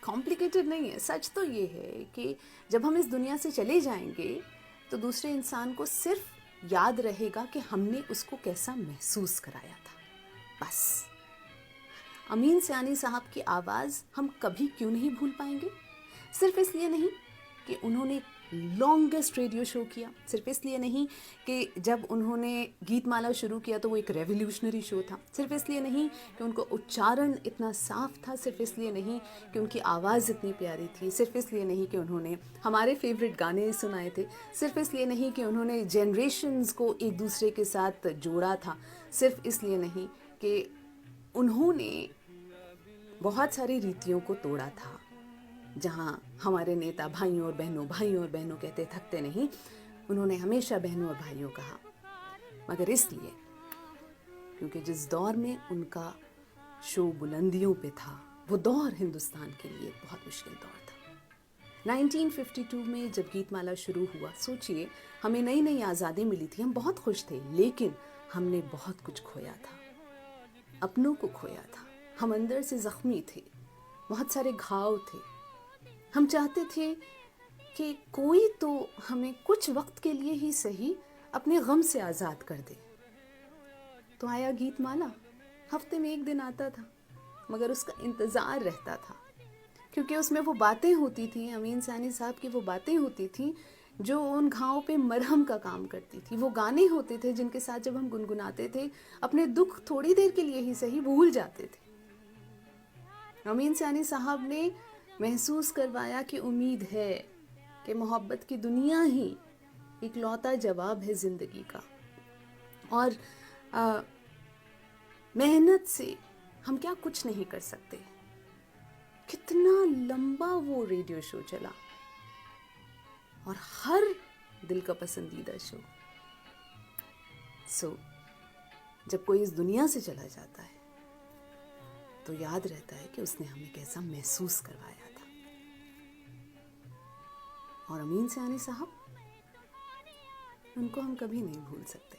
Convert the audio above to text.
Complicated नहीं है। सच तो ये है कि जब हम इस दुनिया से चले जाएंगे तो दूसरे इंसान को सिर्फ याद रहेगा कि हमने उसको कैसा महसूस कराया था, बस। अमीन सयानी साहब की आवाज़ हम कभी क्यों नहीं भूल पाएंगे? सिर्फ इसलिए नहीं कि उन्होंने लॉन्गेस्ट रेडियो शो किया, सिर्फ इसलिए नहीं कि जब उन्होंने गीतमाला शुरू किया तो वो एक रेवोल्यूशनरी शो था, सिर्फ इसलिए नहीं कि उनको उच्चारण इतना साफ था, सिर्फ इसलिए नहीं कि उनकी आवाज़ इतनी प्यारी थी, सिर्फ इसलिए नहीं कि उन्होंने हमारे फेवरेट गाने सुनाए थे, सिर्फ इसलिए नहीं कि उन्होंने जनरेशन्स को एक दूसरे के साथ जोड़ा था, सिर्फ इसलिए नहीं कि उन्होंने बहुत सारी रीतियों को तोड़ा था। जहाँ हमारे नेता भाइयों और बहनों कहते थकते नहीं, उन्होंने हमेशा बहनों और भाइयों कहा, मगर इसलिए क्योंकि जिस दौर में उनका शो बुलंदियों पे था, वो दौर हिंदुस्तान के लिए बहुत मुश्किल दौर था। 1952 में जब गीतमाला शुरू हुआ, सोचिए, हमें नई नई आज़ादी मिली थी, हम बहुत खुश थे, लेकिन हमने बहुत कुछ खोया था, अपनों को खोया था, हम अंदर से ज़ख्मी थे, बहुत सारे घाव थे। हम चाहते थे कि कोई तो हमें कुछ वक्त के लिए ही सही अपने गम से आज़ाद कर दे। तो आया गीतमाला, हफ्ते में एक दिन आता था, मगर उसका इंतज़ार रहता था, क्योंकि उसमें वो बातें होती थी, अमीन सयानी साहब की वो बातें होती थी जो उन घावों पे मरहम का काम करती थी। वो गाने होते थे जिनके साथ जब हम गुनगुनाते थे, अपने दुख थोड़ी देर के लिए ही सही भूल जाते थे। अमीन सयानी साहब ने महसूस करवाया कि उम्मीद है, कि मोहब्बत की दुनिया ही इकलौता जवाब है ज़िंदगी का, और मेहनत से हम क्या कुछ नहीं कर सकते। कितना लंबा वो रेडियो शो चला, और हर दिल का पसंदीदा शो। जब कोई इस दुनिया से चला जाता है तो याद रहता है कि उसने हमें कैसा महसूस करवाया था। और अमीन सयानी साहब, उनको हम कभी नहीं भूल सकते।